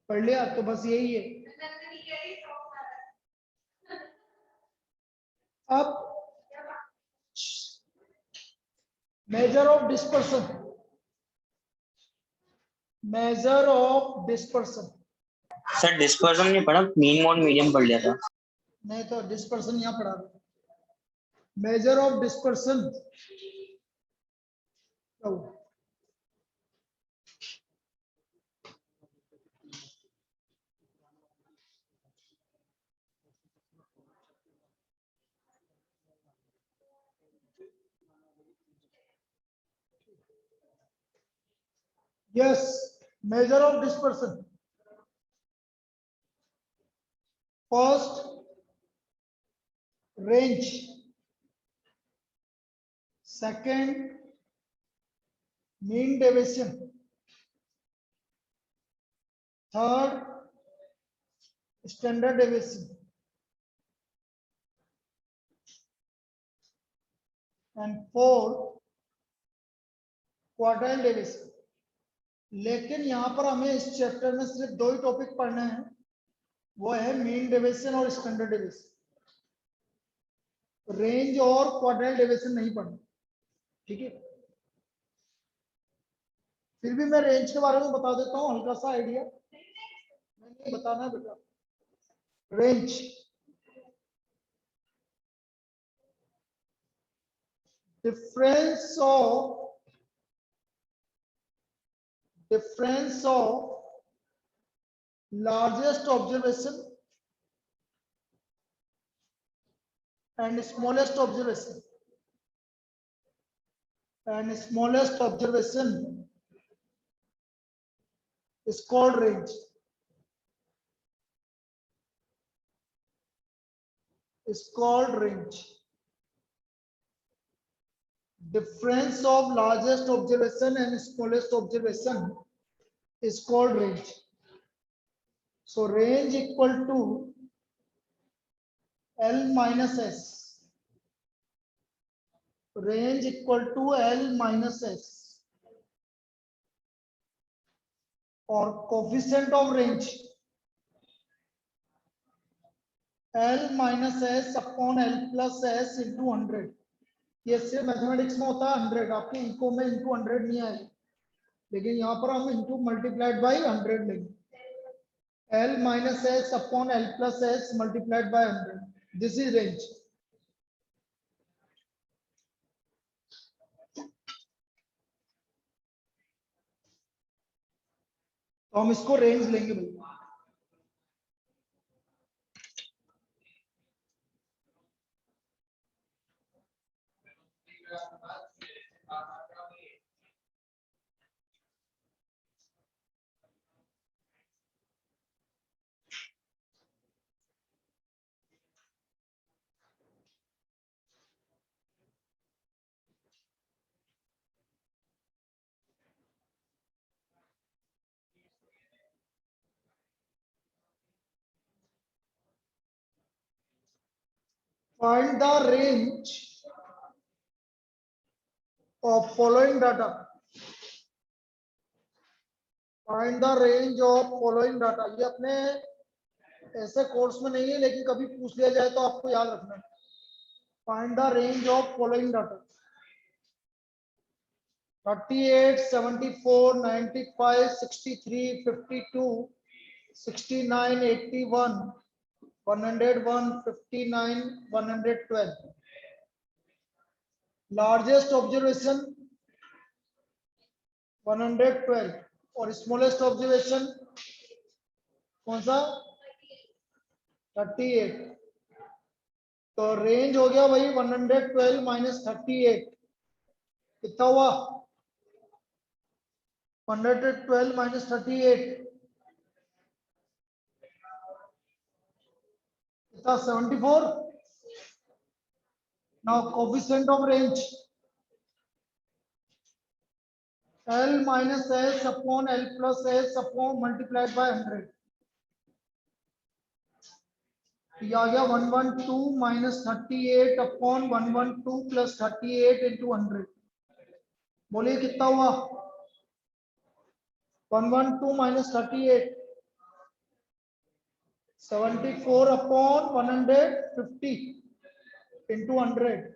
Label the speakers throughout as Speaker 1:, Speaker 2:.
Speaker 1: पढ़ लिया? तो बस यही है। अब measure of dispersion, measure of dispersion.
Speaker 2: Sir dispersion नहीं पढ़ा, मीन मोड मीडियम पढ़ लिया था।
Speaker 1: नहीं तो डिस्पर्सन यहाँ पढ़ा दो। Measure of dispersion yes, measure of dispersion. First, range. Second, mean deviation. Third, standard deviation. And fourth, quartile deviation. लेकिन यहाँ पर हमें इस चैप्टर में सिर्फ दो ही टॉपिक पढ़ने हैं, वो है मीन डेविएशन और स्टैंडर्ड डेविएशन। रेंज और क्वार्टाइल डेविएशन नहीं पढ़ना, ठीक है? फिर भी मैं रेंज के बारे में बता देता हूँ, हल्का सा आइडिया। नहीं बताना है बेटा। Range difference of largest observation and smallest observation is called range. Is called range. Difference of largest observation and smallest observation is called range. So range equal to L minus S. Range equal to L minus S. Or coefficient of range L minus S upon L plus S into 100. ये सिर्फ mathematics में होता है 100, आपके eco में into 100 नहीं आए, लेकिन यहाँ पर हम इंटू मल्टीप्लाइड बाई 100 लेंगे। L minus S upon L plus S multiplied by 100. This is range. तो हम इसको रेंज लेंगे भाई। Find the range of following data. Find the range of following data. ये अपने ऐसे कोर्स में नहीं है, लेकिन कभी पूछ लिया जाए तो आपको याद रखना है। Find the range of following data. 38, 74, 95, 63, 52, 69, 81, 101, 59, 112. Largest observation 112 और स्मॉलेस्ट ऑब्जर्वेशन कौन सा? 38। तो रेंज हो गया वही 112 माइनस 38, कितना हुआ? 112 माइनस 38 कितना? 74। Now coefficient of range L minus S upon L plus S upon multiplied by 100. ये आ गया 112 minus 38 upon 112 plus 38 into 100. बोलिए कितना हुआ? 112 minus 38 74 upon 150 into 100.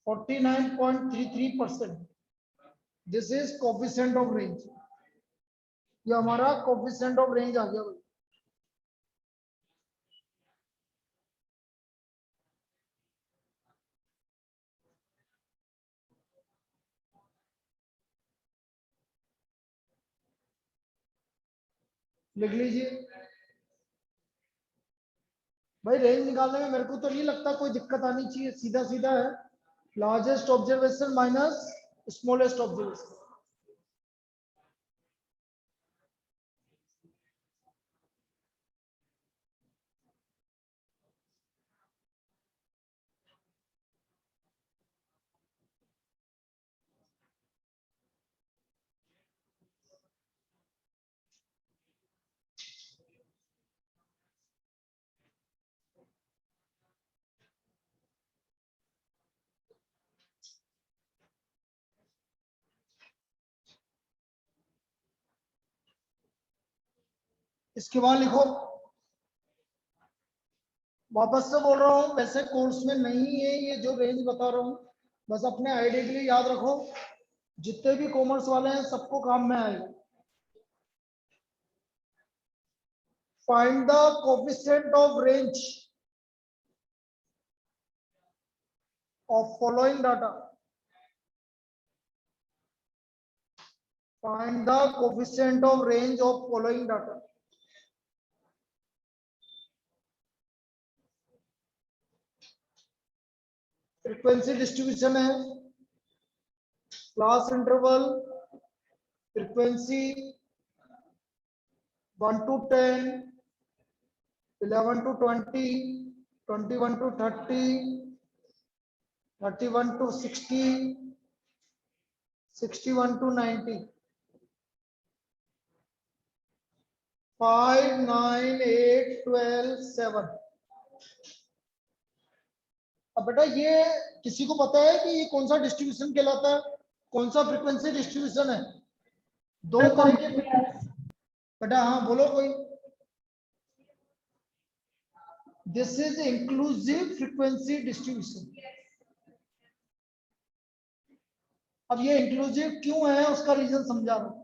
Speaker 1: (49.33%). This is coefficient of range. ये हमारा coefficient of range आ गया भाई। लिख लीजिए भाई। रेंज निकालने में मेरे को तो नहीं लगता कोई दिक्कत आनी चाहिए, सीधा सीधा है। Largest observation minus smallest observation. इसके बाद लिखो, वापस से बोल रहा हूं, वैसे कोर्स में नहीं है ये जो रेंज बता रहा हूं, बस अपने आइडिया के लिए याद रखो। जितने भी कॉमर्स वाले हैं सबको काम में आएगा। Find the coefficient of range of following data. Find the coefficient of range of following data. Frequency distribution है, class interval, frequency 1 to 10, 11 to 20, 21 to 30, 31 to 60, 61 to 90, 5, 9, 8, 12, 7। अब बेटा ये किसी को पता है कि ये कौन सा डिस्ट्रीब्यूशन कहलाता है, कौन सा फ्रीक्वेंसी डिस्ट्रीब्यूशन है? दो तरह के बेटा, हाँ बोलो कोई। This is inclusive frequency distribution. अब ये इंक्लूसिव क्यों है उसका रीजन समझा रहा हूं।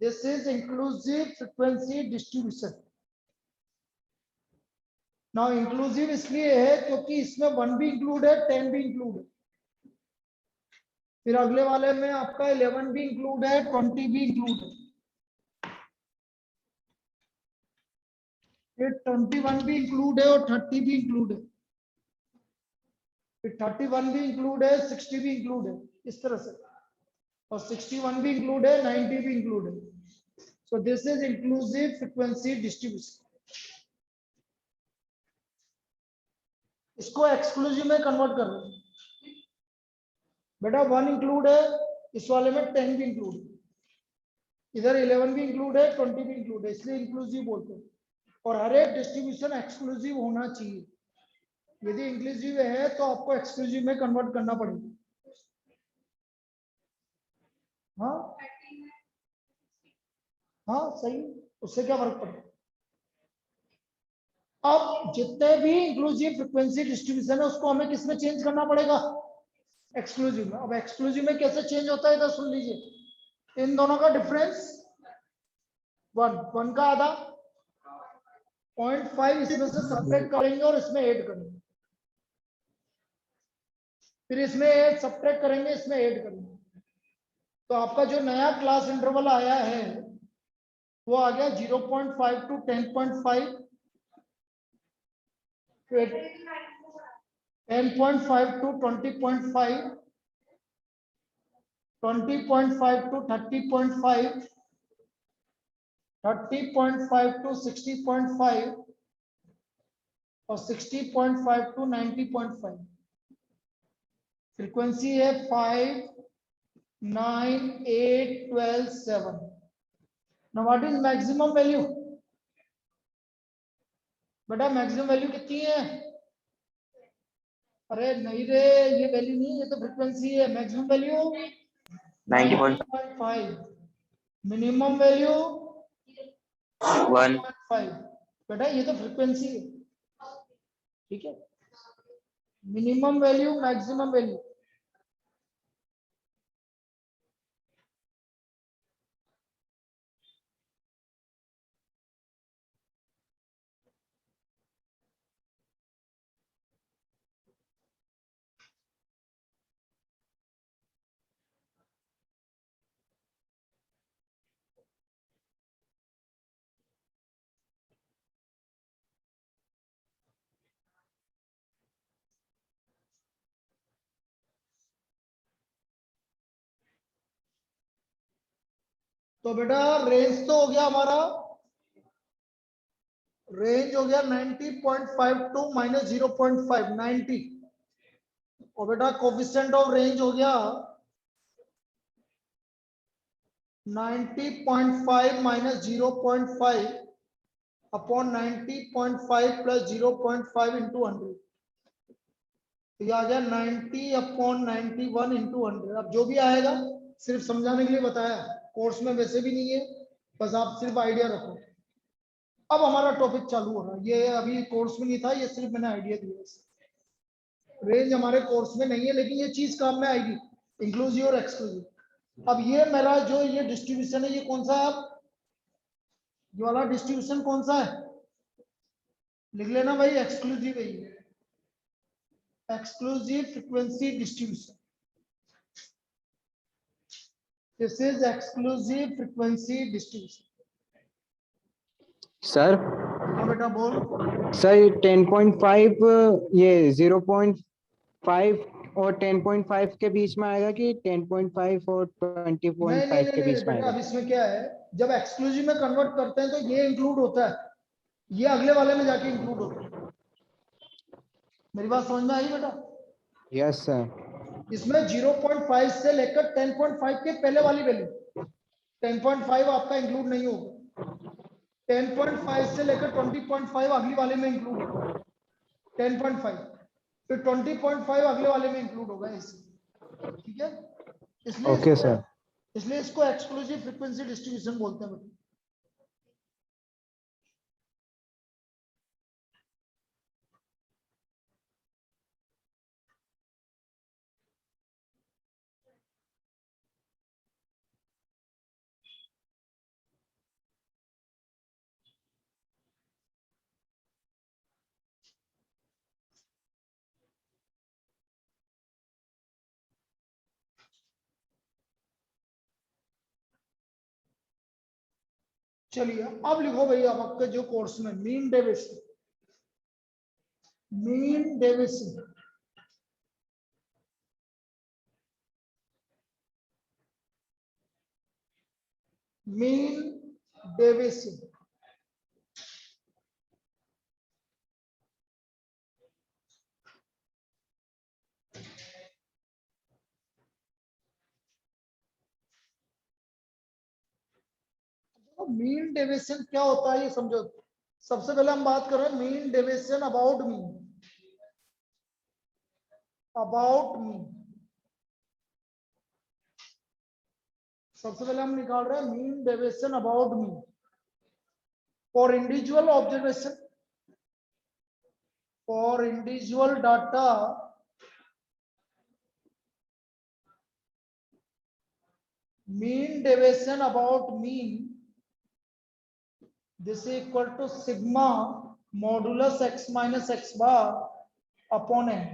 Speaker 1: This is inclusive frequency distribution. Now inclusive इसलिए है क्योंकि इसमें 1 भी इंक्लूड है, 10 भी इंक्लूड है। फिर अगले वाले में आपका 11 भी इंक्लूड है, 20 भी इंक्लूड है। फिर 21 भी इंक्लूड है और 30 भी इंक्लूड है। फिर 31 भी इंक्लूड है, 60 भी इंक्लूड है, इस तरह से। और 61 भी इंक्लूड है, 90 भी इंक्लूड है। So this is inclusive frequency distribution. इसको एक्सक्लूसिव में कन्वर्ट कर रहे हैं बेटा। 1 इंक्लूड है, इस वाले में 10 भी इंक्लूड है, इधर 11 भी इंक्लूड है, 20 भी इंक्लूड है, इसलिए इंक्लूसिव बोलते हैं। और हर एक डिस्ट्रीब्यूशन एक्सक्लूसिव होना चाहिए। यदि इंक्लूसिव है तो आपको एक्सक्लूसिव में कन्वर्ट करना पड़ेगा। हाँ हाँ सही, उससे क्या फर्क पड़ता है। अब जितने भी इंक्लूसिव फ्रीक्वेंसी डिस्ट्रीब्यूशन है उसको हमें किसमें चेंज करना पड़ेगा? एक्सक्लूसिव में। अब एक्सक्लूसिव में कैसे चेंज होता है, इधर सुन लीजिए। इन दोनों का डिफरेंस 1 का आधा 0.5 इसमें से सब्ट्रैक्ट करेंगे और इसमें ऐड करेंगे। फिर इसमें ऐड सब्ट्रैक्ट करेंगे, इसमें ऐड करेंगे। तो आपका जो नया क्लास इंटरवल आया है वो आ गया 0.5 to 10.5, 10.5 to 20.5, 20.5 to 30.5, 30.5 to 60.5 और 60.5 to 90.5। फ्रीक्वेंसी है 5, 9, 8, 12, 7। Now what is maximum value? बेटा मैक्सिमम वैल्यू कितनी है? अरे नहीं रे, ये वैल्यू नहीं, ये तो फ्रीक्वेंसी है। Maximum value 90.5, minimum value
Speaker 2: 1.
Speaker 1: 5। बेटा ये तो फ्रीक्वेंसी है, ठीक है। Minimum value, maximum value. तो बेटा रेंज तो हो गया हमारा, रेंज हो गया 90.52 माइनस 0.5, 90। और बेटा कोफिशिएंट ऑफ रेंज हो गया 90.5 माइनस 0.5 अपॉन 90.5 प्लस 0.5 इंटू 100। तो ये आ गया 90 अपॉन 91 इंटू 100। अब जो भी आएगा सिर्फ समझाने के लिए बताया, कोर्स में वैसे भी नहीं है, बस आप सिर्फ आइडिया रखो। अब हमारा टॉपिक चालू हो रहा है, ये अभी कोर्स में नहीं था, ये सिर्फ मैंने आइडिया दिया। रेंज हमारे कोर्स में नहीं है, लेकिन ये चीज काम में आएगी, इंक्लूसिव और एक्सक्लूसिव। अब ये मेरा जो ये डिस्ट्रीब्यूशन है, ये कौन सा है? अब ये वाला डिस्ट्रीब्यूशन कौन सा है? लिख लेना भाई, एक्सक्लूसिव है ये, exclusive frequency distribution. This is exclusive frequency distribution.
Speaker 3: Sir
Speaker 1: हाँ बेटा बोल।
Speaker 3: सर 10.5 ये 0.5 और 10.5 के बीच में आएगा कि 10.5 और 20.5 के बीच में
Speaker 1: बेटा, अब
Speaker 3: आएगा?
Speaker 1: इसमें क्या है, जब एक्सक्लूसिव में कन्वर्ट करते हैं तो ये इंक्लूड होता है, ये अगले वाले में जाके इंक्लूड होता है। मेरी बात समझ में आई बेटा?
Speaker 3: Yes sir.
Speaker 1: इसमें 0.5 से लेकर 10.5 के पहले वाली वैल्यू, 10.5 आपका इंक्लूड नहीं होगा। 10.5 से लेकर 20.5 अगली वाले में इंक्लूड होगा, 10.5 फिर 20.5 अगले वाले में इंक्लूड होगा ऐसे, ठीक है।
Speaker 3: Okay sir.
Speaker 1: इसलिए इसको एक्सक्लूसिव फ्रीक्वेंसी डिस्ट्रीब्यूशन बोलते हैं बेटा। चलिए अब लिखो भैया, अब आपके जो कोर्स में mean deviation, mean deviation mean deviation mean deviation क्या होता है ये समझो। सबसे पहले हम बात कर रहे हैं mean deviation about mean, about mean. सबसे पहले हम निकाल रहे हैं mean deviation about mean for individual observation, for individual data mean deviation about mean, this is equal to sigma modulus x minus x bar upon n,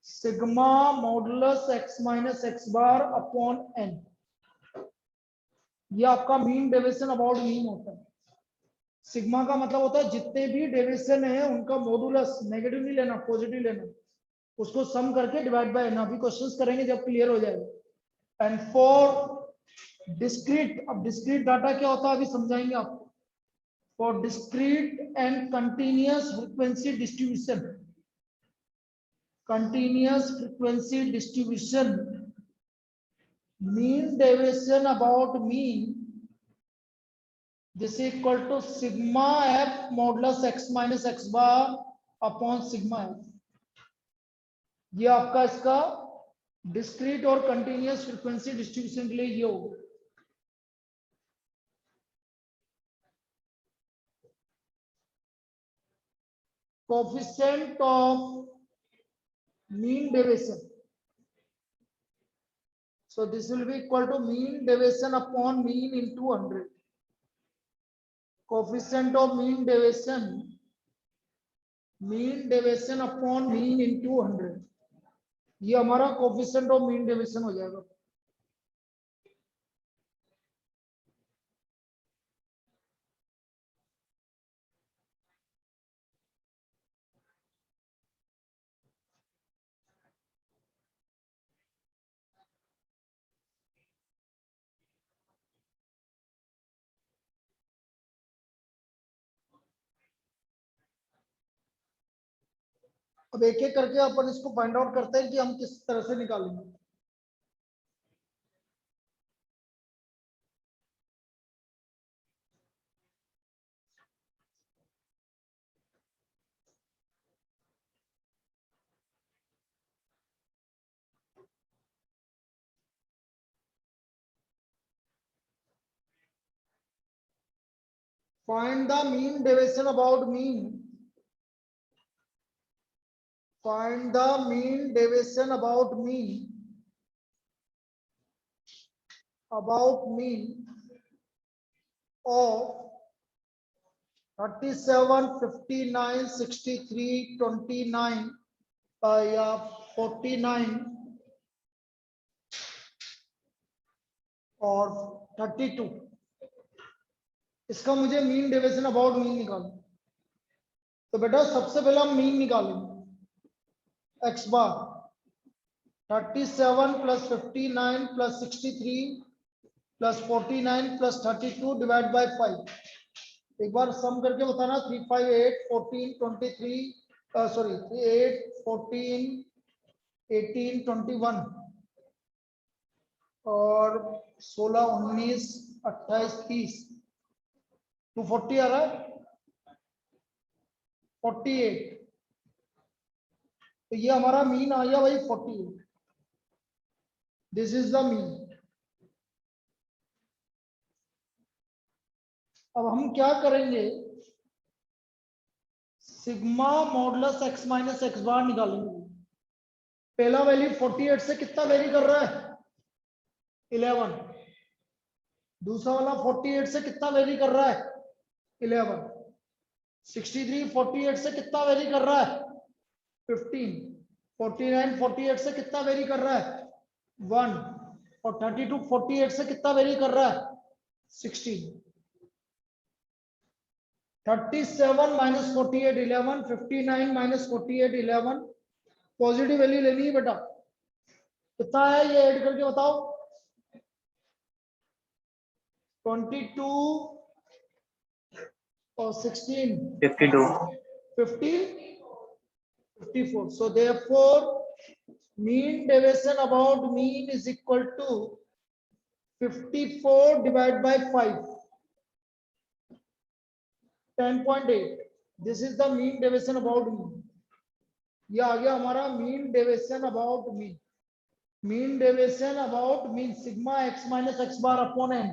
Speaker 1: sigma modulus x minus x bar upon n। ये आपका mean deviation about mean होता है। Sigma का मतलब होता है जितने भी डेविएशन है उनका मॉडुलस, नेगेटिव नहीं लेना, पॉजिटिव लेना, उसको सम करके डिवाइड बाय n। अभी क्वेश्चंस करेंगे जब क्लियर हो जाएगा। एंड फॉर डिस्क्रीट, अब डिस्क्रीट डाटा क्या होता है अभी समझाएंगे आपको। For discrete and continuous frequency distribution, continuous frequency distribution, mean deviation about mean this is equal to sigma F modulus x minus x bar upon sigma F. ये आपका इसका डिस्क्रीट और कंटिन्यूअस फ्रीक्वेंसी डिस्ट्रीब्यूशन के लिए ये होगा। Coefficient of mean deviation, so this will be equal to mean deviation upon mean into 100. Coefficient of mean deviation upon mean into 100, ये हमारा कोएफिशिएंट ऑफ मीन डेविएशन हो जाएगा। अब एक एक करके अपन इसको फाइंड आउट करते हैं कि हम किस तरह से निकालेंगे। Find the mean deviation about mean. Find the mean deviation about mean of 37, 59, 63, 29 या 49 और 32। इसका मुझे मीन डेविएशन अबाउट मीन निकालना। तो बेटा सबसे पहले हम मीन निकालेंगे। X bar 37 plus 59 plus 63 plus 49 plus 32 divide by 5। एक बार सम करके बताना। 3, 5, 8, 14, 23 सॉरी 8, 14, 18, 21 और 16, 19, 28, 30 240 आ रहा है 48। तो ये हमारा मीन आ गया भाई 48। This is the mean. अब हम क्या करेंगे, sigma modulus x minus x bar निकालेंगे। पहला वैल्यू 48 से कितना वेरी कर रहा है 11। दूसरा वाला 48 से कितना वेरी कर रहा है 11। 63 48 से कितना वेरी कर रहा है 15। 49 48 से कितना वेरी कर रहा है 1 और 32 48 से कितना वेरी कर रहा है 16। 37 माइनस 48 11, 59 माइनस 48 11। पॉजिटिव वैल्यू लेनी है बेटा। कितना है ये ऐड करके बताओ। 22 और 16
Speaker 2: 52
Speaker 1: 54। So therefore mean deviation about mean is equal to 54 divided by 5, 10.8. This is the mean deviation about mean. ये आ गया हमारा mean deviation about mean. Mean deviation about mean sigma x minus x bar upon n।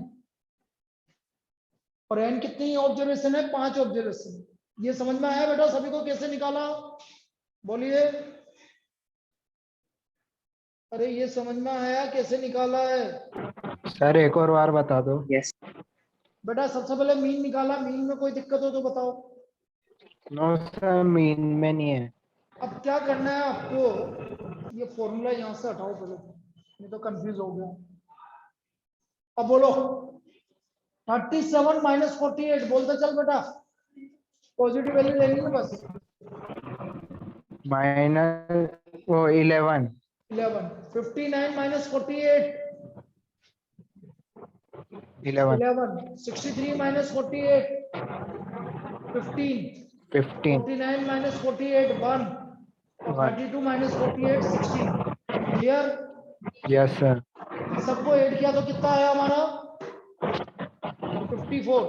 Speaker 1: और n कितनी observation है 5 observation. ये समझ में आया बेटा सभी को कैसे निकाला बोलिए। अरे ये समझ में आया कैसे निकाला है
Speaker 3: सर एक और बार बता दो।
Speaker 2: यस
Speaker 1: बेटा सबसे पहले मीन निकाला। मीन में कोई दिक्कत हो तो बताओ।
Speaker 3: नो सर मीन में नहीं है।
Speaker 1: अब क्या करना है आपको, ये फॉर्मूला यहां से हटाओ पहले, नहीं तो कंफ्यूज हो गया। अब बोलो 37 माइनस 48 बोलते चल बेटा। पॉजिटिव वैल्यू लेनी है बस।
Speaker 3: माइनस वो 11
Speaker 1: 59 माइनस 48 11। 63 माइनस 48 15। 49 माइनस 48 1 और 32 माइनस 48 16। क्लियर।
Speaker 3: Yes sir.
Speaker 1: सबको ऐड किया तो कितना आया हमारा 54।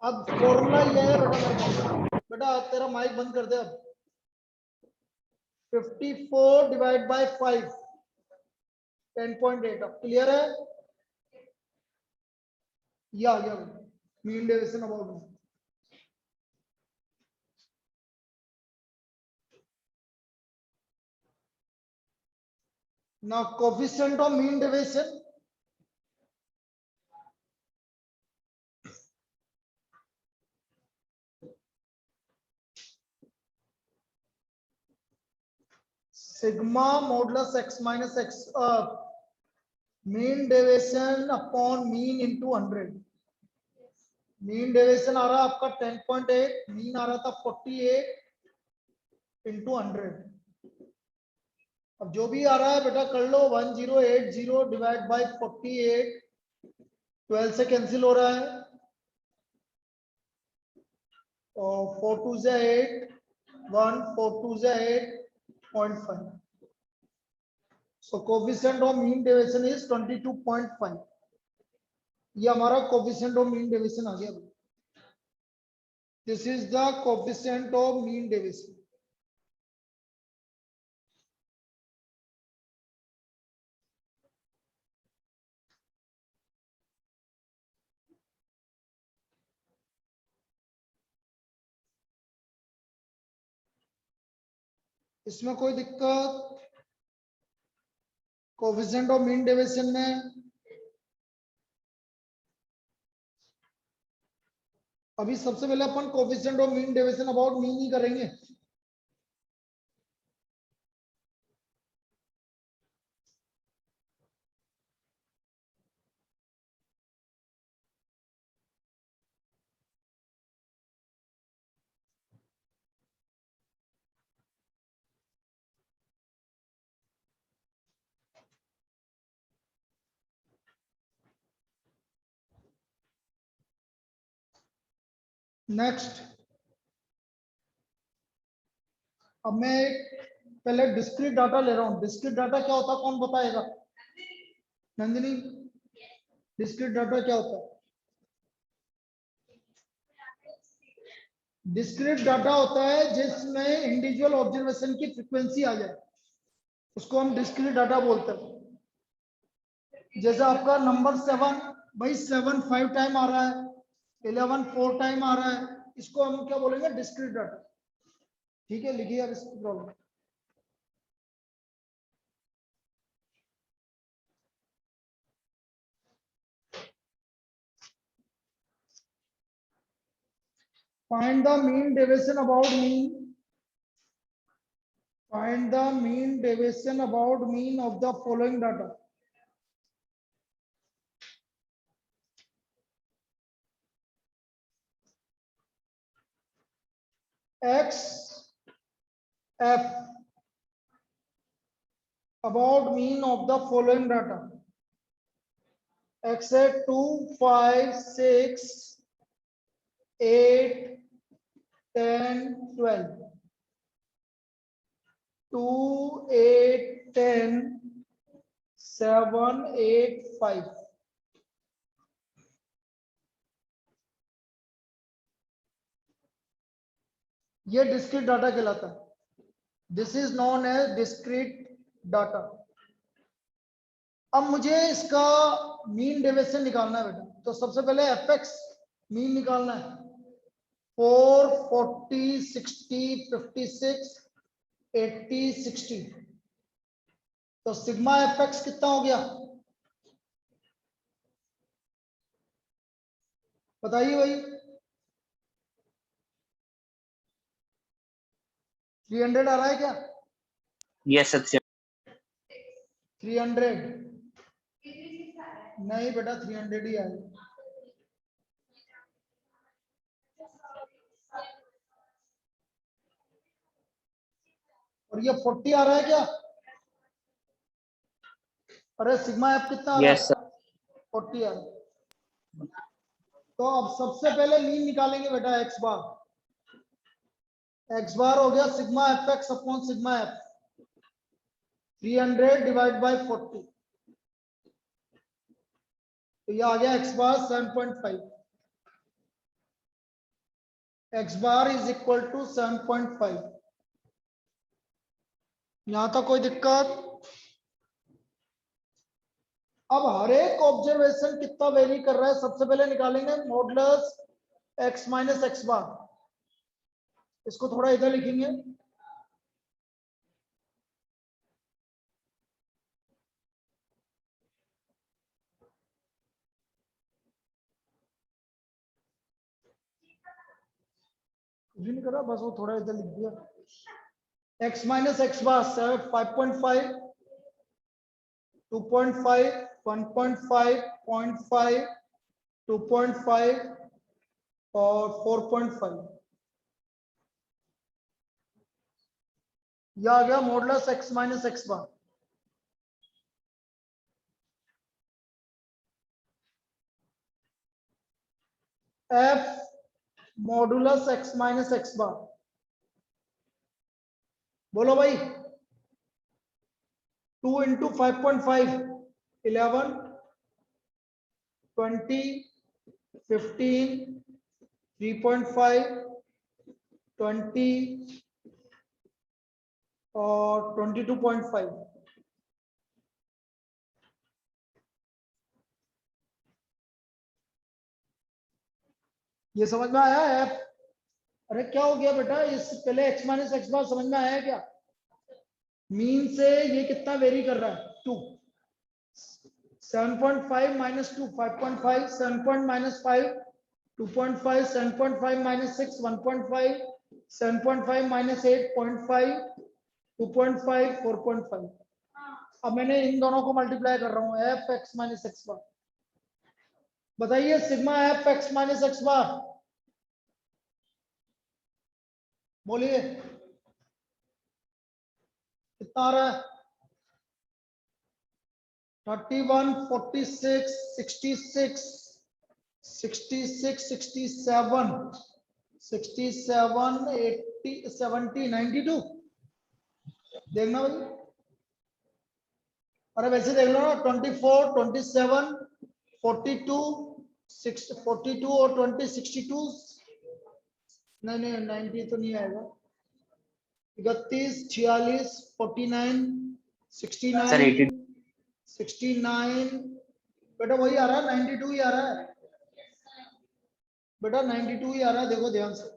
Speaker 1: अब फॉर्मूला ये है बेटा मेरे पास, बेटा तेरा माइक बंद कर दे अब। 54 डिवाइड बाय 5 10.8। अब क्लियर है? या mean deviation about now coefficient of mean deviation sigma modulus x minus x mean deviation upon mean into 100। Mean deviation आ रहा है आपका 10.8, मीन आ रहा था 48 इंटू 100। अब जो भी आ रहा है बेटा कर लो, 1080 डिवाइड बाय 48, 12 से कैंसिल हो रहा है और 4 2 से 8, 1 4 2 से 8.5। So coefficient of mean deviation is 22.5। ये हमारा कोफिशिएंट ऑफ मीन डेविएशन आ गया। This is the coefficient of mean deviation. इसमें कोई दिक्कत? कोफिशिएंट ऑफ मीन डेविएशन में अभी सबसे पहले अपन coefficient of mean deviation about mean ही करेंगे। नेक्स्ट, अब मैं पहले डिस्क्रीट डाटा ले रहा हूं। डिस्क्रीट डाटा क्या होता है कौन बताएगा? नंदिनी, डिस्क्रीट डाटा क्या होता है? डिस्क्रीट डाटा होता है जिसमें इंडिविजुअल ऑब्जर्वेशन की फ्रीक्वेंसी आ जाए, उसको हम डिस्क्रीट डाटा बोलते हैं। जैसे आपका नंबर 7, भाई 7 5 टाइम आ रहा है, 11 4 टाइम आ रहा है, इसको हम क्या बोलेंगे? Discrete data. ठीक है, लिखिए अब इसकी problem. Find the mean deviation about mean. Find the mean deviation about mean of the following data. X F about mean of the following data. X at 2 5 6 8 10 12 2 8 10 7 8 5। ये डिस्क्रीट डाटा कहलाता है। This is known as discrete data. अब मुझे इसका mean deviation निकालना है बेटा, तो सबसे पहले एफएक्स मीन निकालना है। 4 40 60 56 80 60। तो सिग्मा एफएक्स कितना हो गया बताइए भाई? 300 आ रहा है क्या?
Speaker 2: Yes sir.
Speaker 1: 300 नहीं बेटा, 300 ही आएगा। और ये 40 आ रहा है क्या? अरे सिग्मा एफ कितना आ रहा
Speaker 2: यस
Speaker 1: है?
Speaker 2: सर।
Speaker 1: 40 आ रहा है। तो अब सबसे पहले मीन निकालेंगे बेटा एक्स बार। एक्स बार हो गया sigma F X upon sigma F, 300 divide by 40। तो ये आ गया X bar 7.5। X bar is equal to 7.5। यहां तक कोई दिक्कत? अब हर एक ऑब्जर्वेशन कितना वेरी कर रहा है सबसे पहले निकालेंगे मॉडुलस एक्स माइनस एक्स बार। इसको थोड़ा इधर लिखेंगे। कुछ नहीं करा, बस वो थोड़ा इधर लिख दिया। एक्स माइनस एक्स बार 5.5, 2.5, 1.5, 0.5, 2.5 और 4.5। यह आ गया modulus x minus x bar. F modulus x minus x bar. बोलो भाई। 2 इंटू 5.5 11, 20, 15, 3.5, 20 और 22.5। ये समझ में आया है? अरे क्या हो गया बेटा, इस पहले एक्स माइनस एक्स बार समझ में आया क्या? मीन से ये कितना वेरी कर रहा है? 2। 7.5 minus 2 5.5, 7 minus 5 2.5, 7.5 minus 6 1.5, 7.5 minus 8 0.5, 2.5 4.5। अब मैंने इन दोनों को मल्टीप्लाई कर रहा हूं, f x minus x bar. बताइए sigma F x minus x bar, बोलिए कितना आ रहा है? 31, 46, 66, 66, 67, 67, 80, 70, 92। देखना भाई। अरे वैसे देख लो ना, 24, 27, 42, 42 और 20 62। नहीं नहीं 90 तो नहीं आएगा। 31, 46, 49,
Speaker 2: सर
Speaker 1: 69, 69। बेटा वही आ रहा है, 92 ही आ रहा है बेटा, 92 ही आ रहा है, देखो ध्यान से।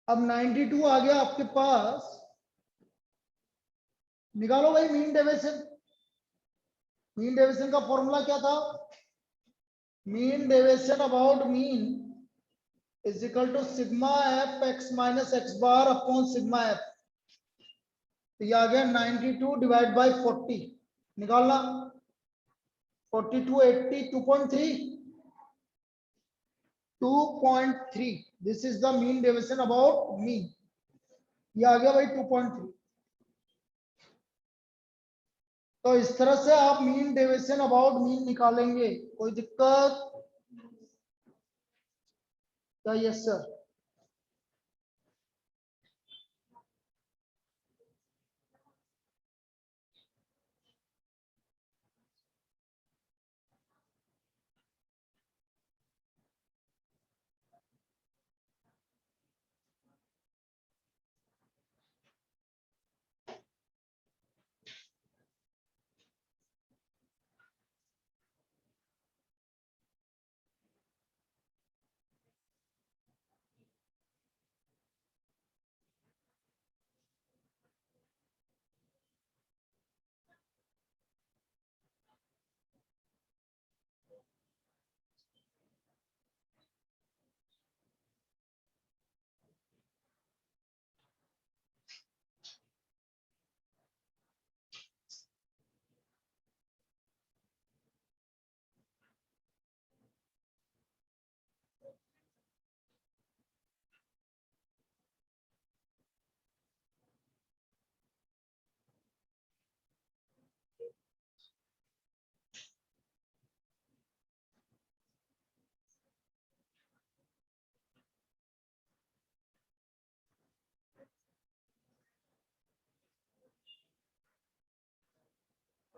Speaker 1: अब 92 आ गया आपके पास। निकालो भाई मीन डेविएशन। मीन डेविएशन का फॉर्मूला क्या था? Mean deviation about mean is equal to sigma F x minus x bar upon sigma F. तो ये आ गया 92 डिवाइड बाय 40। निकालना। 42, 80, 2.3, 2.3। This is the mean deviation about mean. ये आ गया भाई 2.3। तो इस तरह से आप मीन डेविएशन अबाउट मीन निकालेंगे। कोई दिक्कत? Yes sir.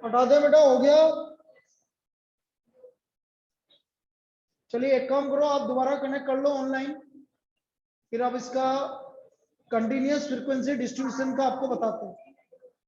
Speaker 1: हटा दे बेटा, हो गया। चलिए एक काम करो, आप दोबारा कनेक्ट कर लो ऑनलाइन, फिर आप इसका कंटिन्यूअस फ्रीक्वेंसी डिस्ट्रीब्यूशन का आपको बताते हैं।